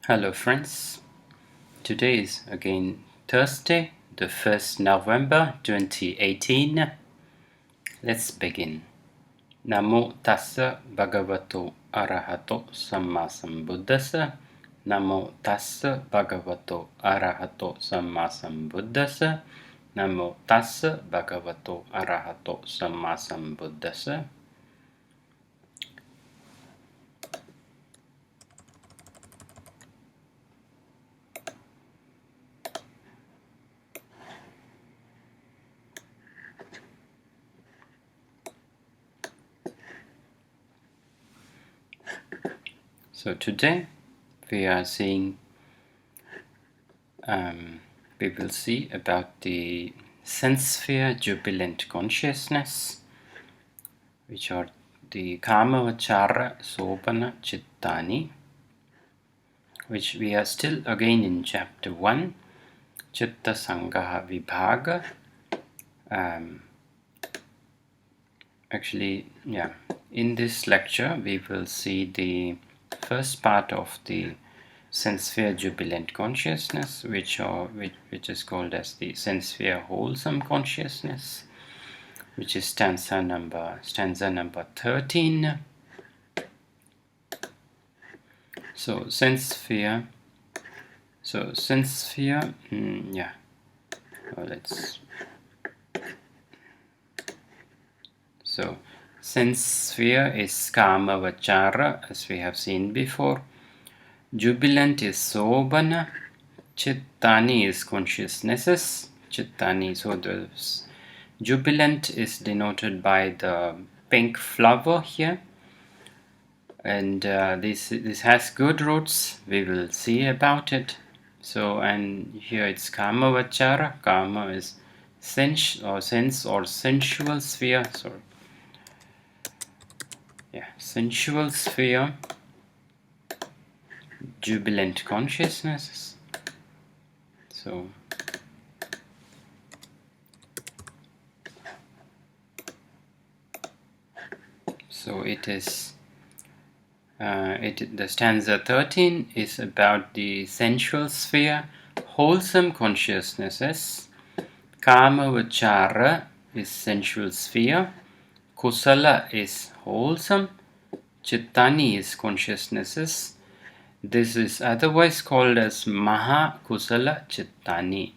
Hello friends, today is again Thursday, the 1st November 2018. Let's begin. Namo tassa bhagavato arahato samma sambuddhassa. Namo tassa bhagavato arahato samma sambuddhassa. Namo tassa bhagavato arahato samma sambuddhassa. So today we are seeing, we will see about the sense-sphere jubilant consciousness, which are the Kamavachara Sopana Chittani, which we are still again in chapter 1, Chitta Sangaha Vibhaga. In this lecture we will see the first part of the sense-sphere jubilant consciousness, which is called as the sense-sphere wholesome consciousness, which is stanza number 13. So sense-sphere. So sense-sphere. So sense-sphere is Kamavachara, as we have seen before. Jubilant is Sobana. Chittani is consciousnesses. Chittani, so the jubilant is denoted by the pink flower here. And this has good roots. We will see about it. So, and here it's Kamavachara. Kama is sense or sensual sphere. Sorry. Sensual sphere, jubilant consciousness. So it is the stanza 13 is about the sensual sphere, wholesome consciousnesses. Kamavachara is sensual sphere. Kusala is wholesome. Chittani is consciousnesses. This is otherwise called as Maha Kusala Chittani.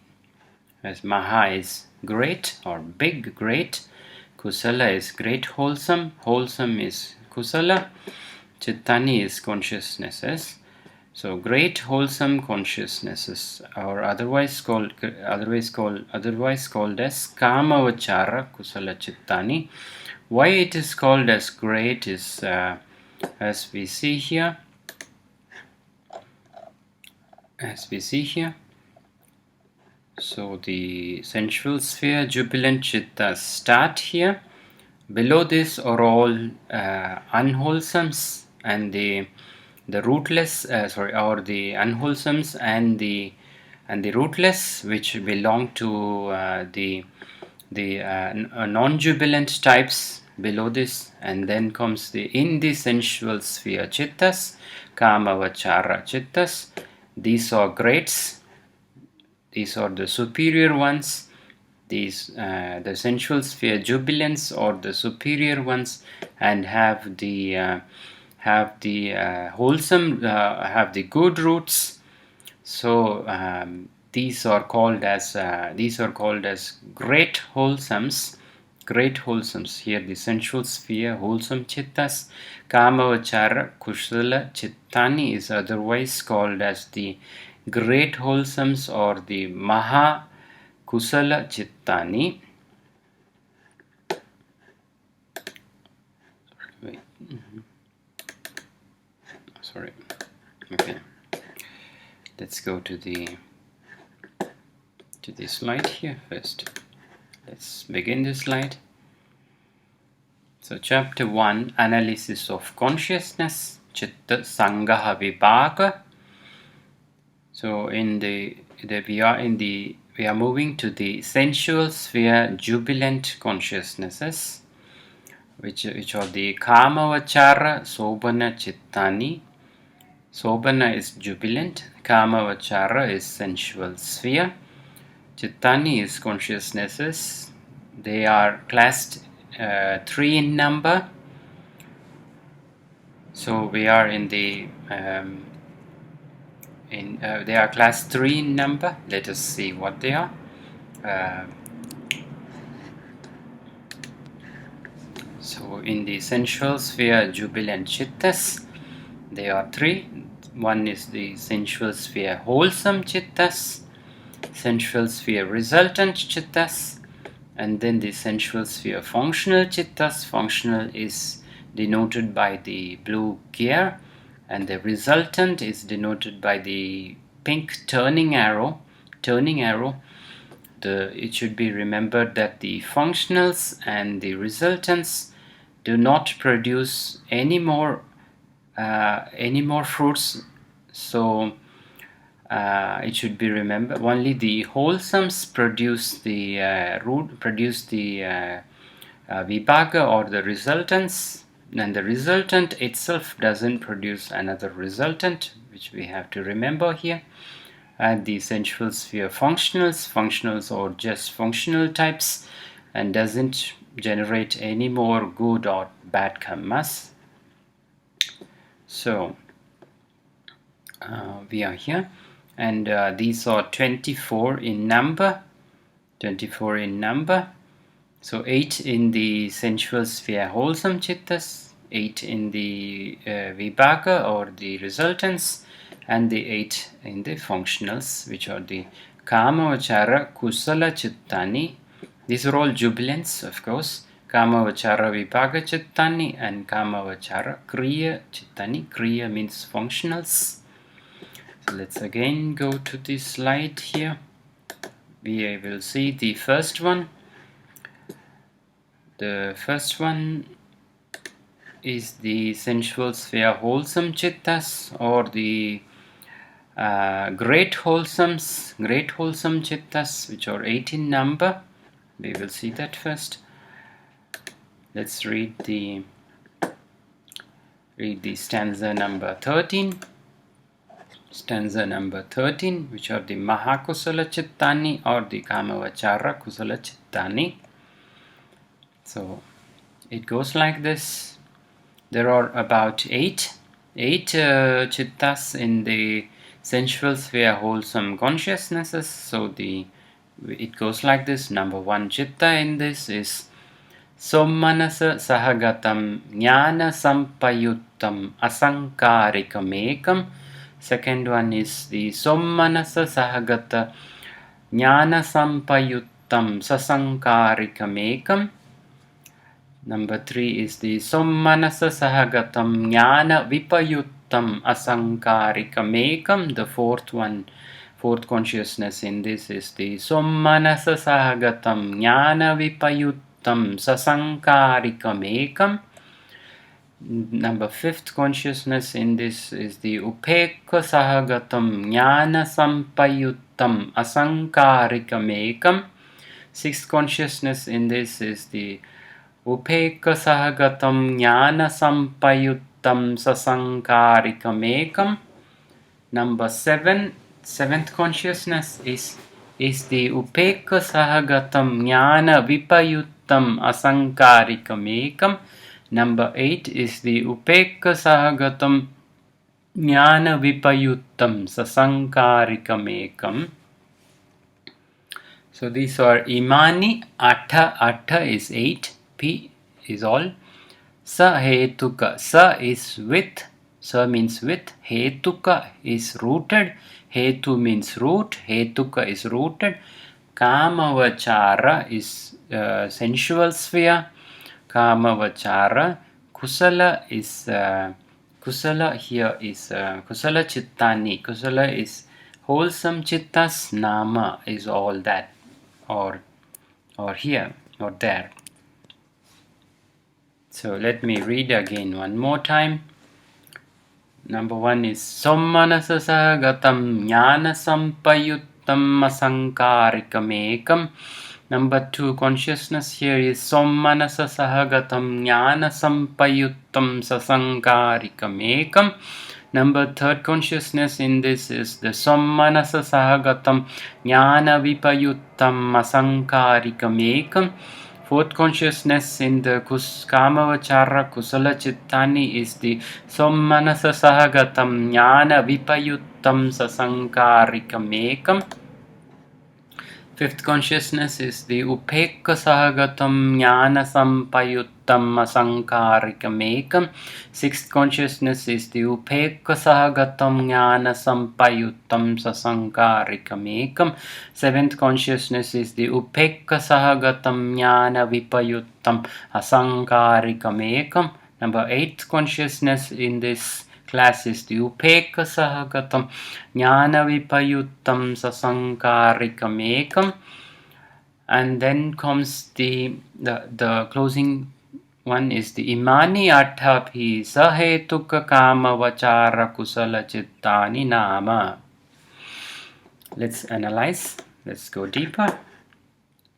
As Maha is great or big, great. Kusala is great, wholesome. Wholesome is Kusala. Chittani is consciousnesses. So great wholesome consciousnesses are otherwise called as Kamavachara Kusala Chittani. Why it is called as great is as we see here. So the sensual sphere jubilant chittas start here. Below this are all unwholesomes and the rootless, or the unwholesomes and the rootless, which belong to the non-jubilant types below this, and then comes in the sensual sphere chittas, Kamavachara chittas. These are greats. These are the superior ones. These the sensual sphere jubilants are the superior ones, and have the wholesome, have the good roots. So these are called as great wholesomes. Great wholesomes. Here the sensual sphere wholesome chittas. Kamavachara Kusala Chittani is otherwise called as the great wholesomes or the Maha Kusala Chittani. Sorry. Okay. Let's go to the slide here first. Let's begin the slide. So chapter 1, analysis of consciousness, Chitta Sangaha Vibhaga. So we are moving to the sensual sphere jubilant consciousnesses, which are the Kamavachara Sobana Chittani. Sobana is jubilant. Kamavachara is sensual sphere. Chittani is consciousnesses. They are classed 3 in number. So we are in the they are class 3 in number. Let us see what they are. So in the sensual sphere jubilant chittas, they are 3. One is the sensual sphere wholesome chittas, sensual sphere resultant chittas, and then the sensual sphere functional chittas. Functional is denoted by the blue gear, and the resultant is denoted by the pink turning arrow. It should be remembered that the functionals and the resultants do not produce any more fruits. So it should be remembered only the wholesomes produce the vibhaga or the resultants, and the resultant itself doesn't produce another resultant, which we have to remember here. And the sensual sphere functionals or just functional types, and doesn't generate any more good or bad karmas. So we are here, and these are 24 in number. So 8 in the sensual sphere wholesome chittas, 8 in the vibhaga or the resultants, and the 8 in the functionals, which are the kamavachara kusala chittani. These are all jubilants, of course. Kamavachara vibhaga chittani and kamavachara kriya chittani. Kriya means functionals. So let's again go to this slide here. We will see the first one. The first one is the sensual sphere wholesome chittas, or the great wholesome chittas, which are 8 in number. We will see that first. Let's read the stanza number 13. Stanza number 13, which are the Mahakusala Chittani or the Kamavachara Kusala Chittani. So it goes like this. There are about 8 chittas in the sensual sphere wholesome consciousnesses. So it goes like this. Number 1 chitta in this is Sommanasa Sahagatam Jnana Sampayuttam Asankarikam Ekam. Second one is the Sommanasa Sahagata Jnana Sampayuttam Sasankarikam Ekam. Number 3 is the Sommanasa Sahagatam Jnana Vipayuttam Asankarikam Ekam. The fourth consciousness in this is the Sommanasa Sahagatam Jnana Vipayuttam Sasankarikam Ekam. Number 5th consciousness in this is the Upekha Sahagatam Jnana Sampayuttam Asankarikam Ekam. 6th consciousness in this is the Upekha Sahagatam Jnana Sampayuttam Sasankarikam Ekam. Number 7th consciousness is the Upekha Sahagatam Jnana Vipayuttam Asankarikam Ekam. Number 8 is the Upekha Sahagatam Jnana Vipayuttam Sasankarikam Ekam. So these are Imani. Atha is 8. P is all. Sa hetuka. Sa is with. Sa means with. Hetuka is rooted. Hetu means root. Hetuka is rooted. Kamavachara is sensual sphere. Kamavachara. Kusala is Kusala here is Kusala Chittani. Kusala is wholesome chittas. Nama is all that, or here or there. So let me read again one more time. Number 1 is Sommanasa Sahagatam Jnana Sampayuttam Asankarikam Ekam. Number 2 consciousness here is Sommanasa Sahagatam Jnana Sampayuttam Sasankarikam Ekam. Number third consciousness in this is the Sammanasa Sahagatam Jnana Vipayuttam Asankarikam Ekam. Fourth consciousness in the Kamavachara Kusala Chittani is the Sammanasa Sahagatam Jnana Vipayuttam Sasankarikam Ekam. Fifth consciousness is the Upekka Sahagatam Jnana Sampayuttam Asankarikam Ekam. Sixth consciousness is the Upekka Sahagatam Jnana Sampayuttam Sasankarikam Ekam. Seventh consciousness is the Upekka Sahagatam Jnana Vipayuttam Asankarikam Ekam. Number eighth consciousness in this class is the Upekka Sahagatam Jnana Vipayuttam Sasankarikam Ekam. And then comes the closing one is the Imani Athabhi Sahetuka Kama Vachara Kusala Chittani Nama. Let's analyze. Let's go deeper.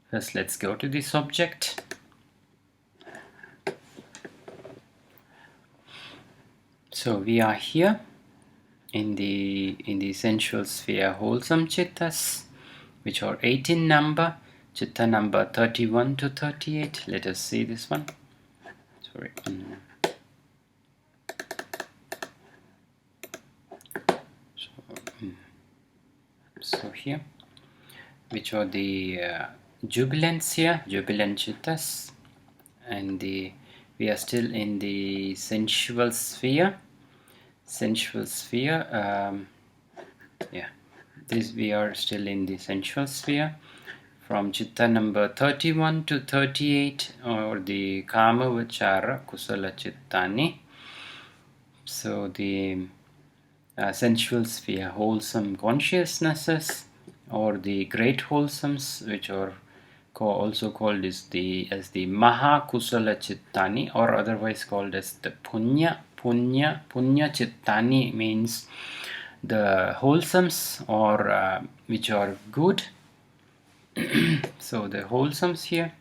First, let's go to the subject. So we are here in the sensual sphere wholesome chittas, which are 8 in number, chitta number 31 to 38. Let us see this one. Sorry. So here, which are the jubilants here, jubilant chittas, and we are still in the sensual sphere. We are still in the sensual sphere from chitta number 31 to 38, or the kama vachara kusala chittani. So the sensual sphere wholesome consciousnesses, or the great wholesomes, which are also called as the maha kusala chittani, or otherwise called as the punya chittani, means the wholesomes, or which are good. So the wholesomes here,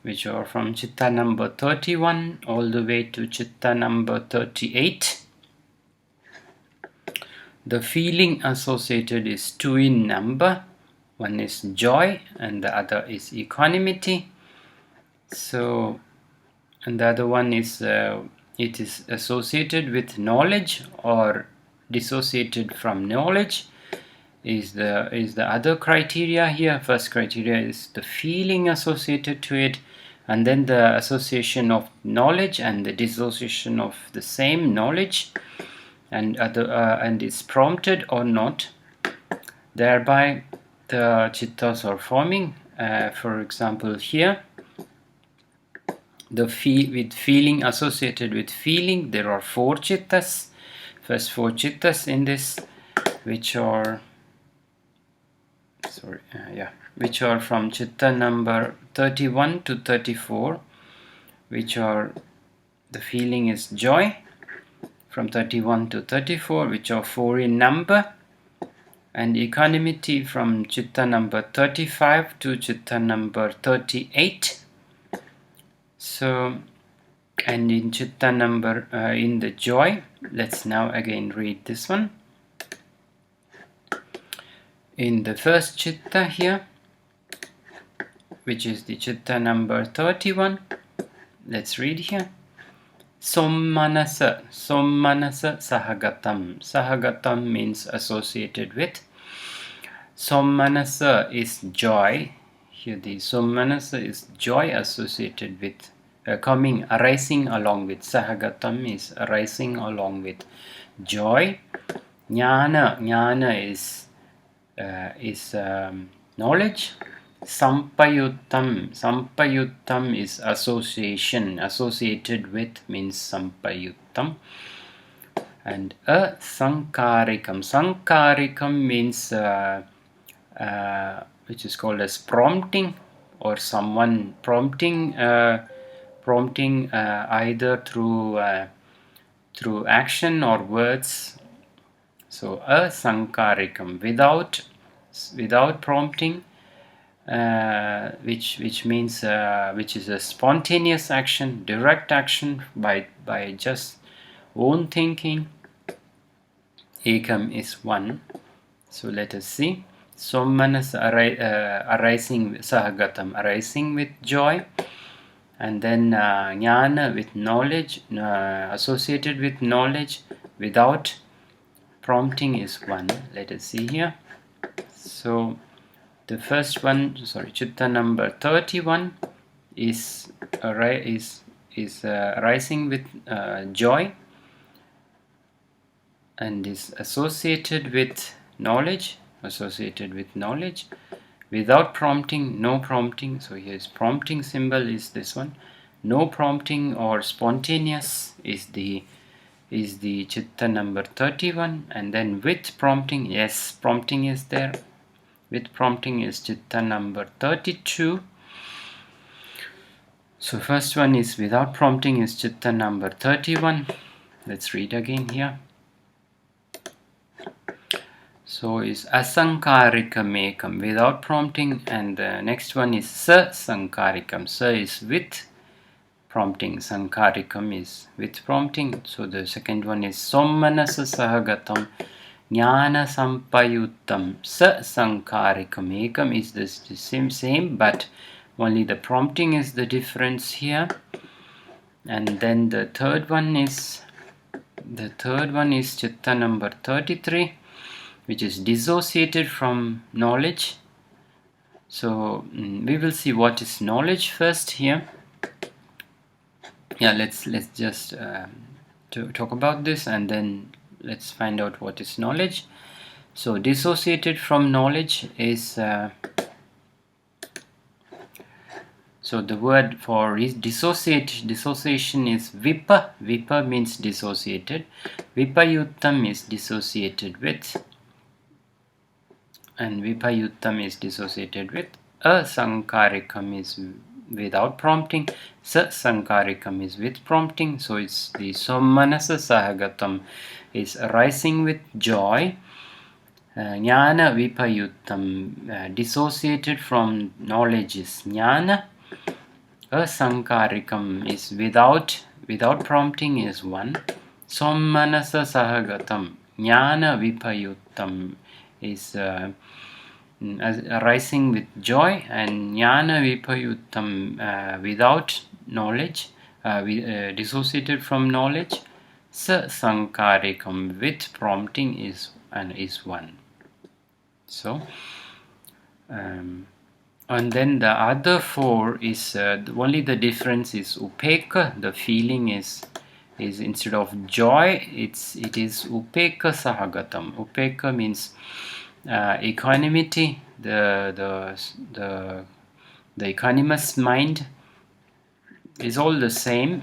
which are from chitta number 31 all the way to chitta number 38. The feeling associated is 2 in number. One is joy and the other is equanimity. So, and the other one is it is associated with knowledge or dissociated from knowledge is the other criteria here. First criteria is the feeling associated to it, and then the association of knowledge and the dissociation of the same knowledge, and is prompted or not. Thereby the chittas are forming. For example, here with feeling associated with feeling, there are 4 chittas. First 4 chittas in this, which are from chitta number 31 to 34, which are the feeling is joy, from 31 to 34, which are 4 in number, and equanimity from chitta number 35 to chitta number 38. So, and in chitta number in the joy, let's now again read this one. In the first chitta here, which is the chitta number 31, let's read here. Sommanasa sahagatam. Sahagatam means associated with. Sommanasa is joy. Here the sommanasa is joy associated with, arising along with. Sahagatam is arising along with joy. Jnana is knowledge. Sampayuttam is association. Associated with means sampayuttam. And sankarikam. Sankarikam means which is called as prompting, or someone prompting either through action or words. So sankarikam, without prompting, which means which is a spontaneous action, direct action by just own thinking. Ekam is one. So let us see. Sommanas arising sahagatam, arising with joy, and then jnana with knowledge, associated with knowledge without prompting is one. Let us see here. So the first one, sorry, chitta number 31 is arising with joy and is associated with knowledge, without prompting, no prompting. So here's prompting symbol is this one. No prompting or spontaneous is the chitta number 31, and then with prompting, yes, prompting is there. With prompting is chitta number 32. So first one is without prompting is chitta number 31. Let's read again here. So is asankarikam ekam, without prompting, and the next one is sasankarikam. Sa is with prompting, sankarikam is with prompting. So the second one is sommanasa sahagatam jnana sampayuttam sasankarikam ekam is the same, but only the prompting is the difference here. And then the third one is chitta number 33, which is dissociated from knowledge. So we will see what is knowledge first here. Yeah, let's just talk about this, and then let's find out what is knowledge. So dissociated from knowledge is so the word for dissociation is vipa. Vipa means dissociated. Vipayuttam is dissociated with, and vipayuttam is dissociated with. Asankarikam is without prompting. Sasankarikam is with prompting. So it's the sommanasa sahagatam is arising with joy. Jnana vipayuttam, dissociated from knowledge is jnana. Asankarikam is without prompting is one. Sommanasa sahagatam, jnana vipayuttam is arising with joy, and jnana vipayuttam without knowledge, dissociated from knowledge. Sasankarikam with prompting is one. So and then the other four is only the difference is upeka. The feeling is instead of joy, it is upeka sahagatam. Upeka means equanimity, the equanimous mind is all the same.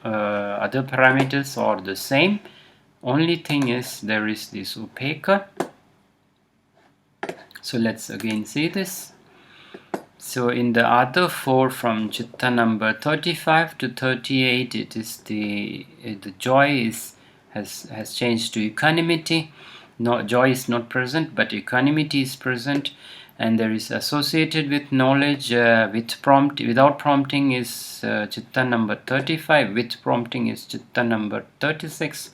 Other parameters are the same. Only thing is there is this upeka. So let's again see this. So in the other four, from chitta number 35 to 38, it is the joy has changed to equanimity. No, joy is not present, but equanimity is present, and there is associated with knowledge. Without prompting is chitta number 35. With prompting is chitta number 36,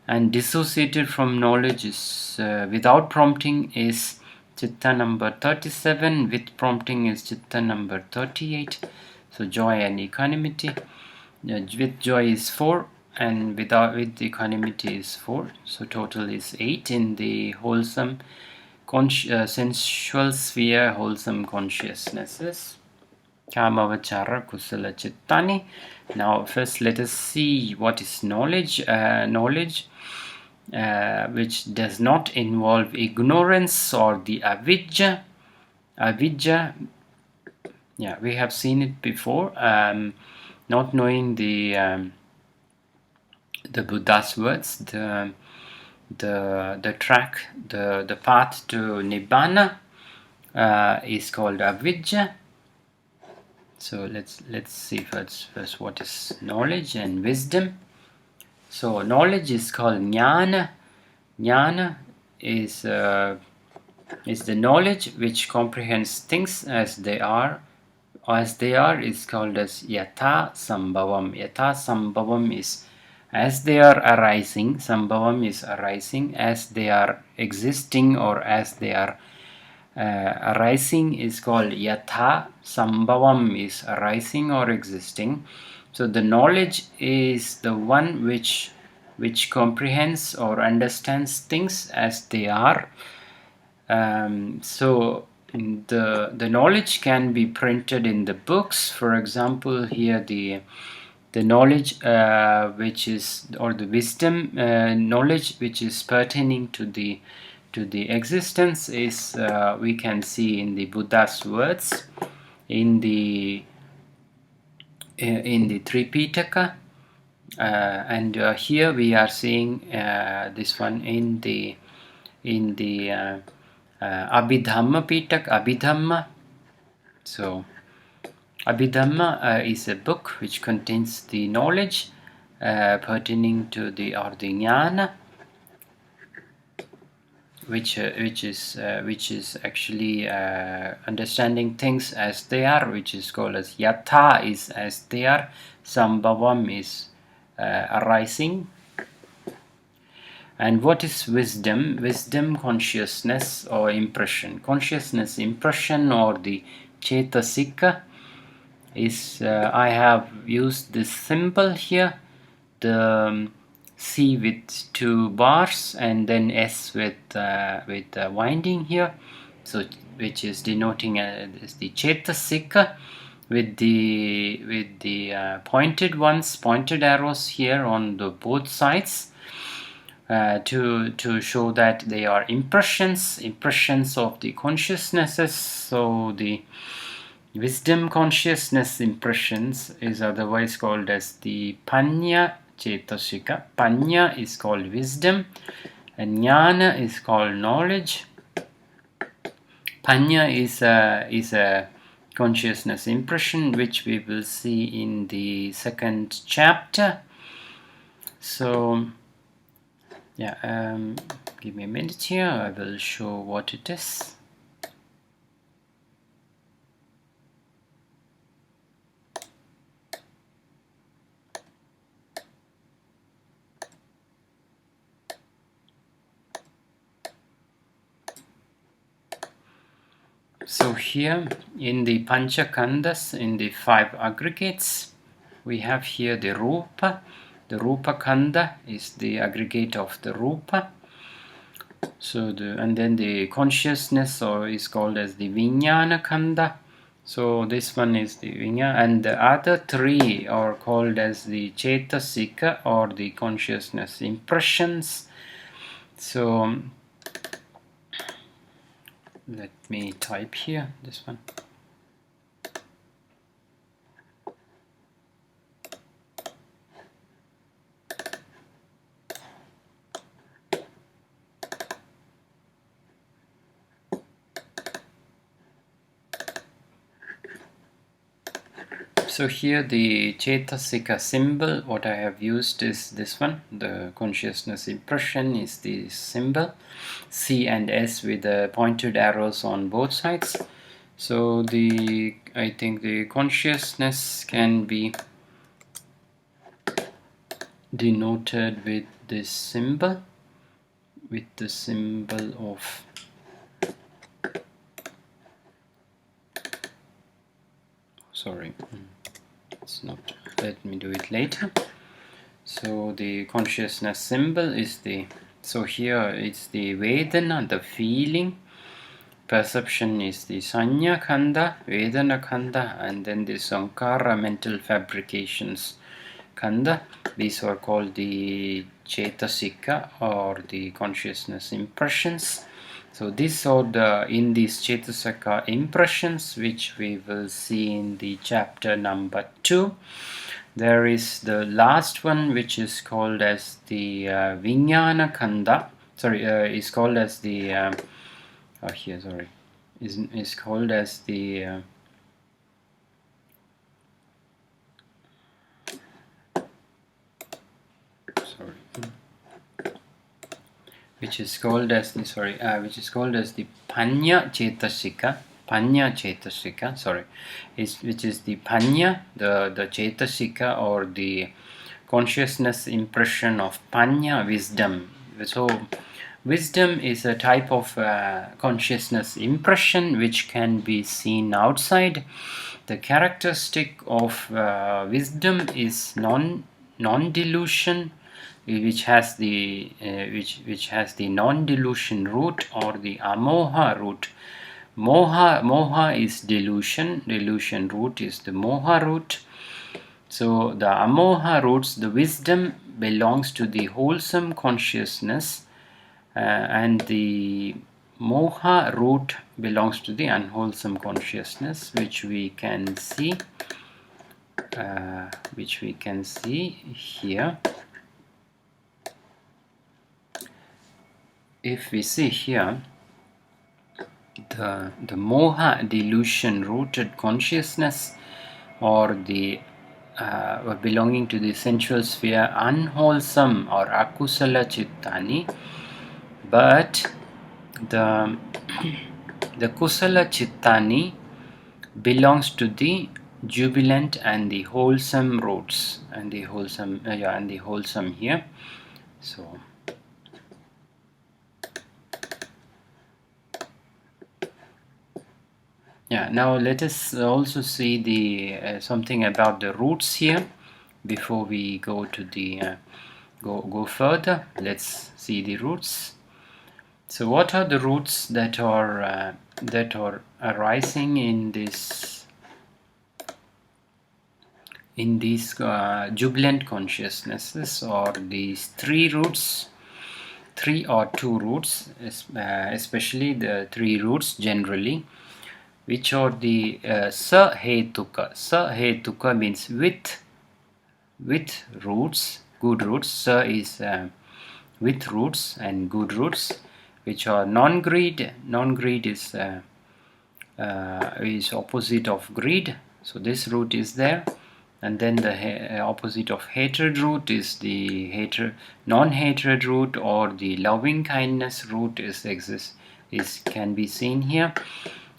and dissociated from knowledge is without prompting is chitta number 37. With prompting is chitta number 38. So joy and equanimity. With joy is 4, and with equanimity is 4. So total is 8 in the wholesome sensual sphere, wholesome consciousnesses. Kamavachara kusala chittani. Now first let us see what is knowledge. Knowledge which does not involve ignorance or the avidya. Avidya, yeah, we have seen it before. Not knowing the Buddha's words, the track, the path to Nibbana is called avidya. So let's see first what is knowledge and wisdom. So knowledge is called jnana. Jnana is the knowledge which comprehends things as they are. As they are is called as yatha sambhavam. Yatha sambhavam is as they are arising. Sambhavam is arising, as they are existing or as they are arising is called yatha. Sambhavam is arising or existing. So the knowledge is the one which comprehends or understands things as they are. So the knowledge can be printed in the books. For example, here the knowledge which is, or the wisdom knowledge which is pertaining to the existence is we can see in the Buddha's words in the Tripitaka, and here we are seeing this one in the Abhdhamma Pitaka, Abhdhamma. So Abhdhamma is a book which contains the knowledge pertaining to the jnana, which is actually understanding things as they are, which is called as yatha, is as they are. Sambhavam is arising. And what is wisdom? Wisdom, consciousness or impression. Consciousness, impression, or the Cetasika is, I have used this symbol here, the C with 2 bars and then S with winding here, so which is denoting is the Cetasika with the pointed arrows here on the both sides. To show that they are impressions of the consciousnesses. So the wisdom consciousness impressions is otherwise called as the Panya Cetasika. Panya is called wisdom and Jnana is called knowledge. Panya is a consciousness impression, which we will see in the 2nd chapter. So yeah, give me a minute here, I will show what it is. So here in the Panchakandas, in the 5 aggregates, we have here the Rupa. The Rupa Kanda is the aggregate of the Rupa. So and then the consciousness is called as the Vijnana Kanda. So this one is the Vijnana, and the other 3 are called as the Cetasika or the consciousness impressions. So let me type here this one. So here the Cetasika symbol, what I have used is this one. The consciousness impression is the symbol, C and S with the pointed arrows on both sides. So I think the consciousness can be denoted with this symbol, with the symbol of it's not, let me do it later. So the consciousness symbol is so here it's the Vedana, the feeling. Perception is the Sanya Kanda, Vedana Kanda, and then the Sankara, mental fabrications Kanda. These are called the Cetasika or the consciousness impressions. So these are in these Cetasika impressions, which we will see in the chapter number 2. There is the last one, which is called as the Vijnana Kanda. Is called as the is called as the which is called as the Panya Cetasika. Panya Cetasika, which is the Panya, the Cetasika or the consciousness impression of Panya, wisdom. So wisdom is a type of consciousness impression which can be seen outside. The characteristic of wisdom is non-delusion, which has the non-delusion root or the amoha root. Moha is delusion. Delusion root is the moha root. So the amoha roots, the wisdom belongs to the wholesome consciousness, and the moha root belongs to the unwholesome consciousness, which we can see here. If we see here, the moha delusion rooted consciousness, or the belonging to the sensual sphere, unwholesome or akusala chittani, but the kusala chittani belongs to the jubilant and the wholesome roots, and the wholesome here. So now let us also see the something about the roots here before we go to the go further. Let's see the roots. So what are the roots that are arising in these jubilant consciousnesses, or these three roots, 3 or 2 roots, especially the 3 roots generally, which are the sahetuka. Sahetuka means with roots, good roots. Sa is with roots and good roots, which are non-greed. Non-greed is opposite of greed, so this root is there. And then the opposite of hatred root is the non-hatred root, or the loving kindness root can be seen here.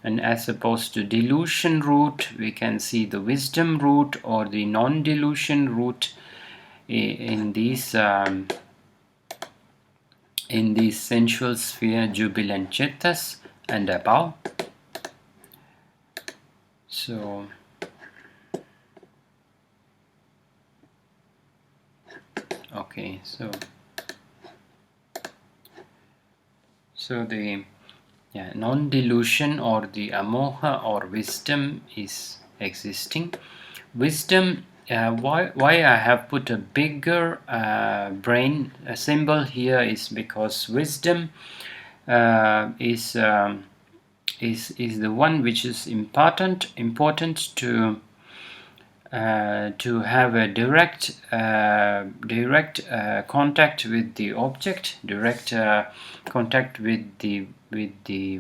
And as opposed to delusion root, we can see the wisdom root or the non-delusion root in these sensual sphere jubilant chittas and above. So okay, so the non-delusion or the amoha or wisdom is existing. Wisdom, why I have put a bigger brain symbol here is because wisdom is the one which is important to have a direct contact with the object, direct contact with the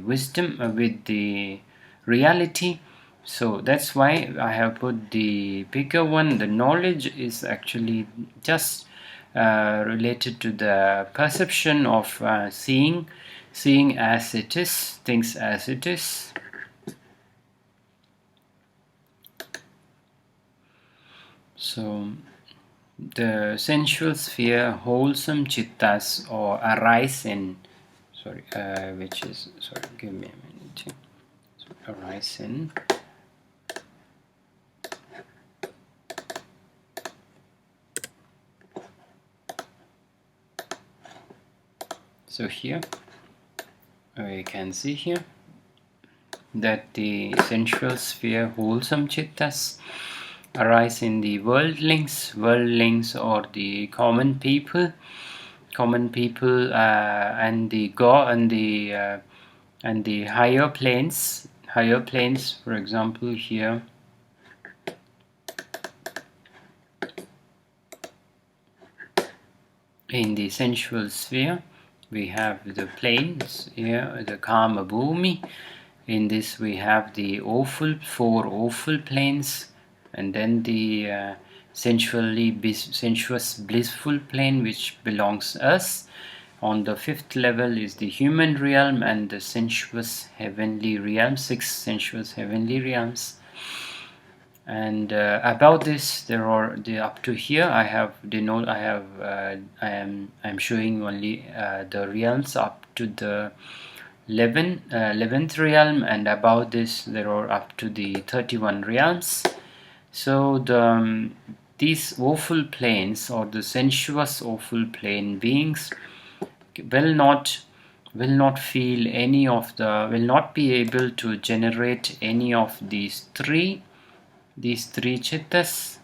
wisdom, with the reality. So that's why I have put the bigger one. The knowledge is actually just related to the perception of seeing as it is, things as it is. So the sensual sphere wholesome chittas or arise in, give me a minute here. So arise in so here we can see here that the sensual sphere wholesome chittas arise in the worldlings or the common people, and the and the higher planes, for example here in the sensual sphere we have the planes here, the Kama Bhumi. In this we have the 4 awful planes, and then the sensuous blissful plane which belongs us. On the 5th level is the human realm and the sensuous heavenly realm, 6 sensuous heavenly realms. And about this, there are up to here I have I'm showing only the realms up to the 11th realm, and about this there are up to the 31 realms. So these awful planes, or the sensuous awful plane beings, will not feel any of the, will not be able to generate any of these three chittas.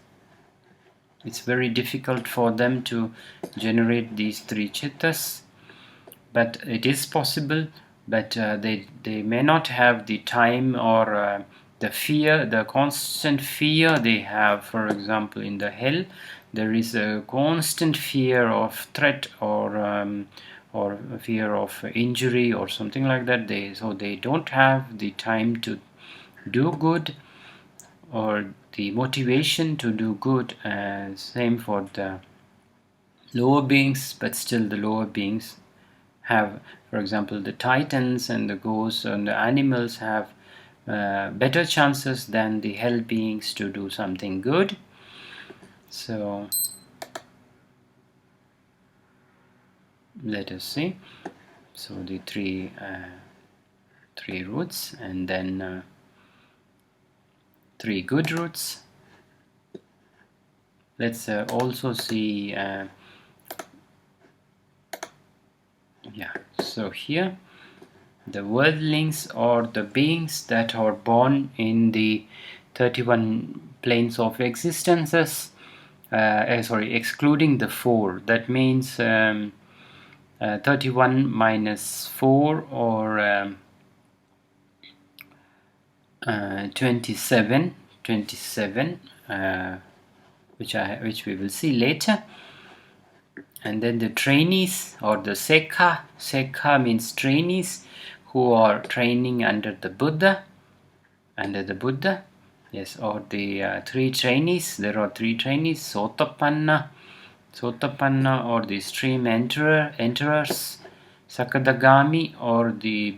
It's very difficult for them to generate these three chittas, but it is possible. But they may not have the time, or the fear, the constant fear they have. For example, in the hell, there is a constant fear of threat, or fear of injury or something like that. So they don't have the time to do good, or the motivation to do good. Same for the lower beings, but still the lower beings have, for example, the titans and the ghosts and the animals have better chances than the hell beings to do something good. So let us see. So the three roots, and then 3 good roots. Let's also see, so here the worldlings, or the beings that are born in the 31 planes of existences, excluding the 4. That means 31 minus 4, or 27, which we will see later. And then the trainees, or the Sekha means trainees, who are training under the Buddha, yes, or the 3 trainees. There are 3 trainees: Sotapanna, or the stream enterers; Sakadagami, or the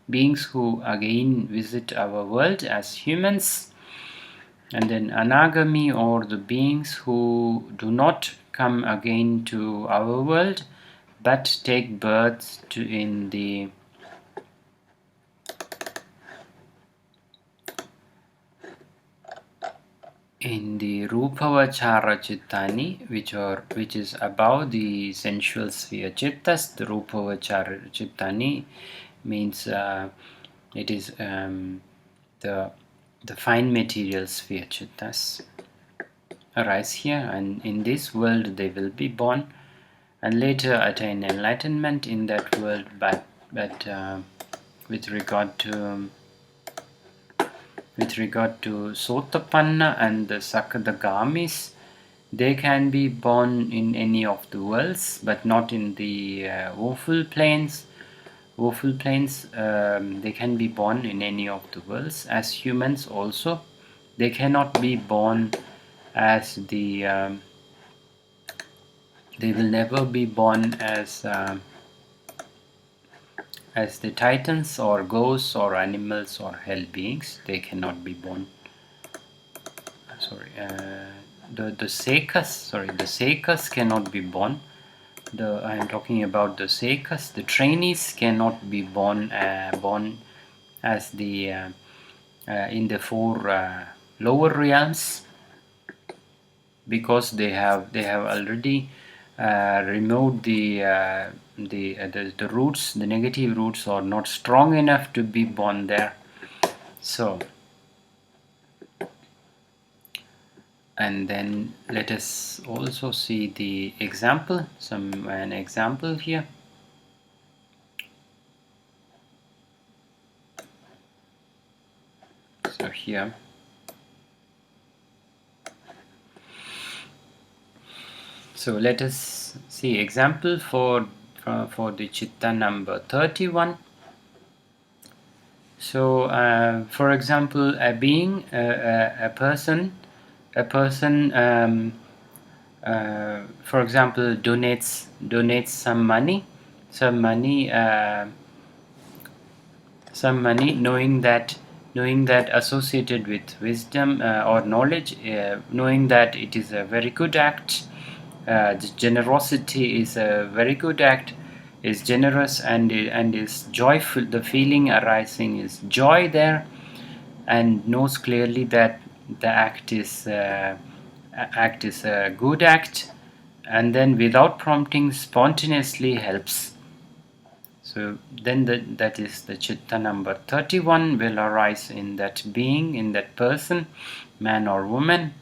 beings who again visit our world as humans; and then Anagami, or the beings who do not come again to our world, but take birth in the Rupavachara Chittani, which is above the sensual sphere chittas. The Rupavachara Chittani means it is the fine material sphere chittas arise here, and in this world they will be born, and later attain enlightenment in that world. But with regard to Sotapanna and the Sakadagamis, they can be born in any of the worlds, but not in the woeful planes. They can be born in any of the worlds as humans also. They cannot be born as the they will never be born as the titans, or ghosts, or animals, or hell beings. They cannot be born. The Sekas cannot be born. I am talking about the Sekas. The trainees cannot be born as the in the 4 lower realms, because they have already removed the roots. The negative roots are not strong enough to be born there. So, and then let us also see the example, an example here. So here, so let us see example for the chitta number 31. So for example, a being, a person, for example, donates some money, knowing that knowing that associated with wisdom or knowledge, knowing that it is a very good act. The generosity is a very good act, is generous and is joyful. The feeling arising is joy there, and knows clearly that the act is a good act, and then without prompting spontaneously helps. So then that is the chitta number 31 will arise in that being, in that person, man or woman,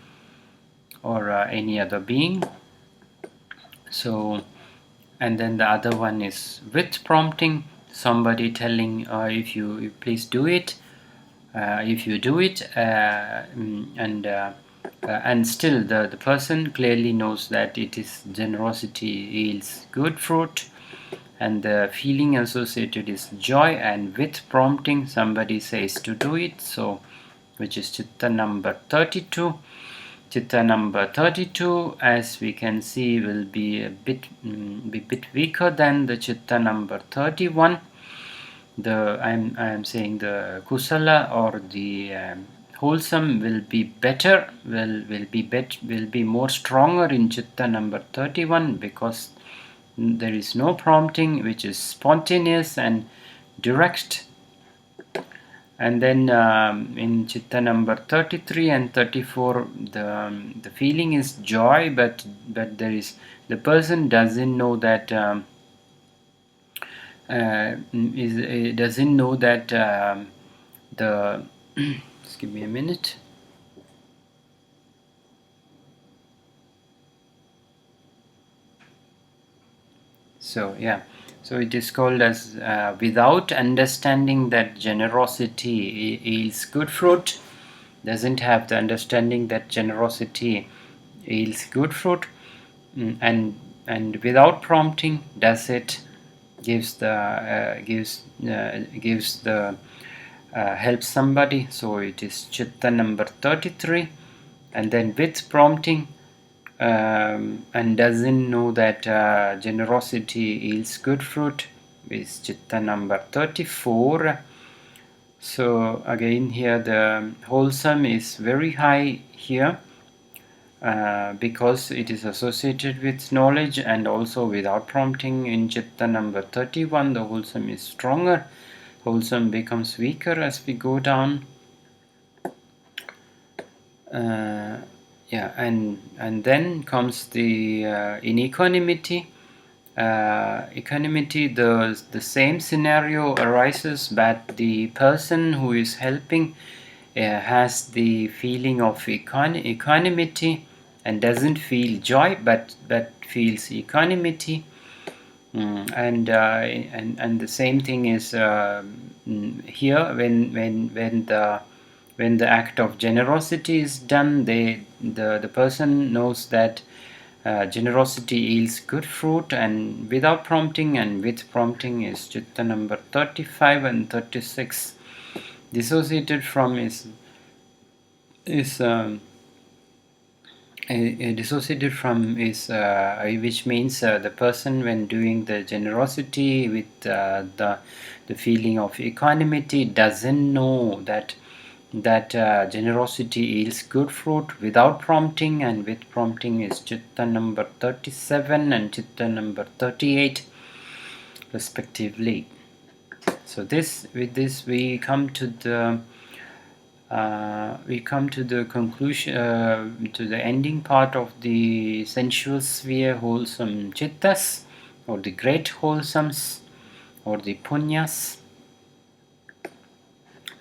or any other being. So, and then the other one is with prompting, somebody telling, if you please do it, if you do it, and still the person clearly knows that it is generosity yields good fruit, and the feeling associated is joy, and with prompting somebody says to do it, so which is chitta number 32. Chitta number 32, as we can see, will be a bit weaker than the chitta number 31. I am saying the kusala or the wholesome will be better, will be more stronger in chitta number 31, because there is no prompting, which is spontaneous and direct. And then in chitta number 33 and 34, the feeling is joy, but there is, the person doesn't know that doesn't know that the just give me a minute. So yeah, so it is called as without understanding that generosity yields good fruit, doesn't have the understanding that generosity yields good fruit, and without prompting does it, gives the helps somebody. So it is chitta number 33, and then with prompting, and doesn't know that generosity yields good fruit, is chitta number 34. So again here the wholesome is very high here, because it is associated with knowledge, and also without prompting in chitta number 31 the wholesome is stronger. Wholesome becomes weaker as we go down. Yeah, and then comes the in equanimity. Equanimity, the same scenario arises, but the person who is helping has the feeling of equanimity and doesn't feel joy, but feels equanimity. And the same thing is here when the act of generosity is done, the person knows that generosity yields good fruit, and without prompting and with prompting is chitta number 35 and 36. Dissociated from is dissociated from is which means the person, when doing the generosity with the feeling of equanimity, doesn't know that generosity yields good fruit. Without prompting and with prompting is chitta number 37 and chitta number 38 respectively. So with this we come to the conclusion, to the ending part of the sensual sphere wholesome chittas, or the great wholesomes, or the punyas.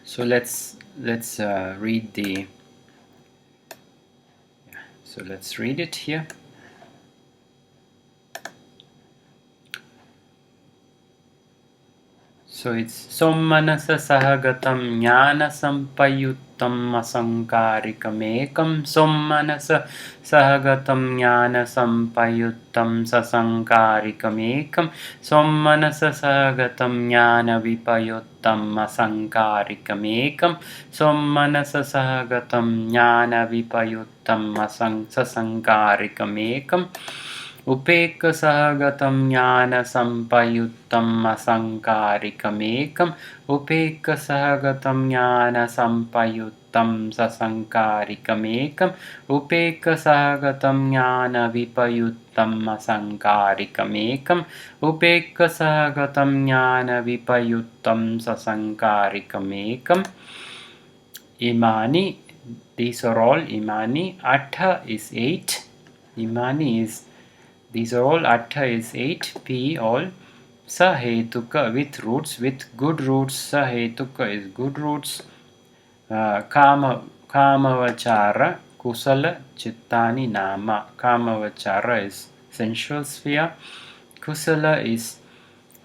So let's read the. So let's read it here. So it's sommanasa sahagatam jnana sampayuttam asankarikam ekam. Sommanasa sahagatam jnana sampayuttam sasankarikam ekam. Sommanasa sahagatam jnana vipayuttam asankarikam ekam. Sommanasa sahagatam jnana vipayuttam sasankarikam ekam. Upekasahagatam jnana sampayuttam asankarikam Upekasahagatam jnana sampayuttam sasankarikam Upekasahagatam jnana vipayuttam asankarikam Upekasahagatam jnana vipayuttam sasankarikam Imani, these are all imani. Atha is 8. Imani is, these are all. Atha is 8. P all. Sahetuka with roots, with good roots. Sahetuka is good roots. Kamavachara, kusala, chittani, nama. Kamavachara is sensual sphere. Kusala is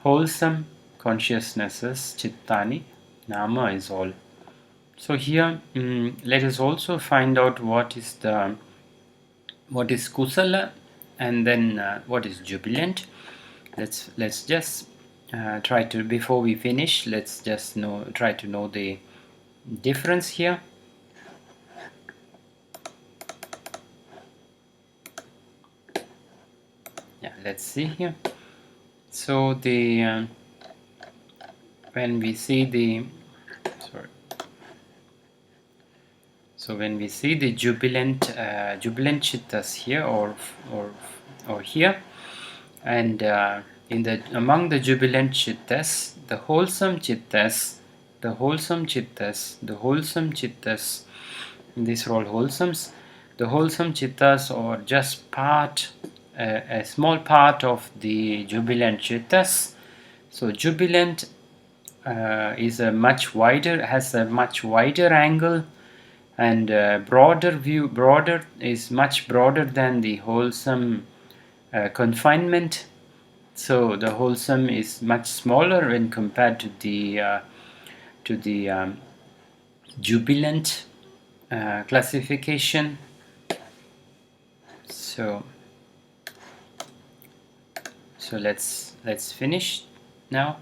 wholesome consciousnesses. Chittani, nama is all. So here, let us also find out what is kusala, and then what is jubilant. Let's just try to, before we finish, let's just try to know the difference here. Yeah, let's see here. So the when we see the when we see the jubilant chittas here or here, and among the jubilant chittas, the wholesome chittas, these are all wholesomes. The wholesome chittas are just a small part of the jubilant chittas. So jubilant has a much wider angle, and broader is much broader than the wholesome confinement. So the wholesome is much smaller when compared to the jubilant classification. So let's finish now.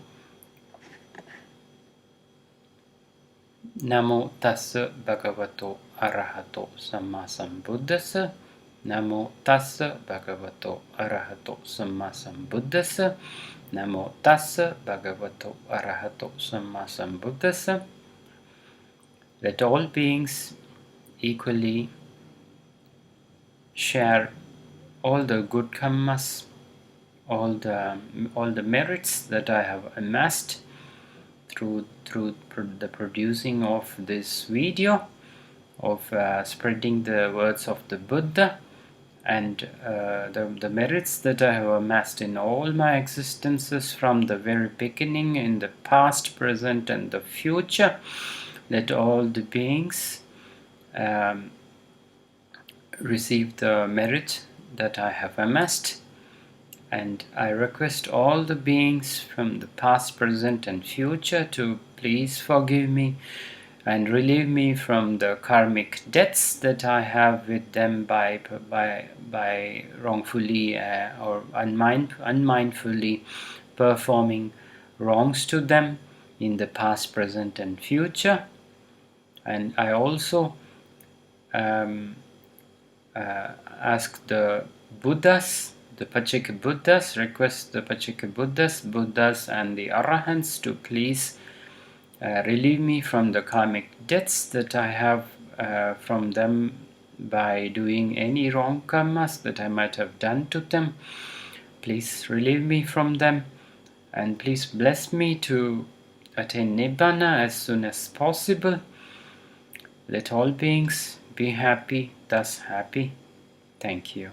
Namo tassa bhagavato arahato samma sambuddhassa. Namo tassa bhagavato arahato samma sambuddhassa. Namo tassa bhagavato arahato samma sambuddhassa. Let all beings equally share all the good karmas, all the merits that I have amassed through the producing of this video, of spreading the words of the Buddha, and the merits that I have amassed in all my existences from the very beginning, in the past, present, and the future. Let all the beings receive the merit that I have amassed. And I request all the beings from the past, present, and future to please forgive me and relieve me from the karmic debts that I have with them by wrongfully or unmindfully performing wrongs to them in the past, present, and future. And I also ask the Buddhas, the Pachika Buddhas, request the Pachika Buddhas and the Arahants to please relieve me from the karmic debts that I have from them by doing any wrong karmas that I might have done to them. Please relieve me from them, and please bless me to attain Nibbana as soon as possible. Let all beings be happy, thus happy. Thank you.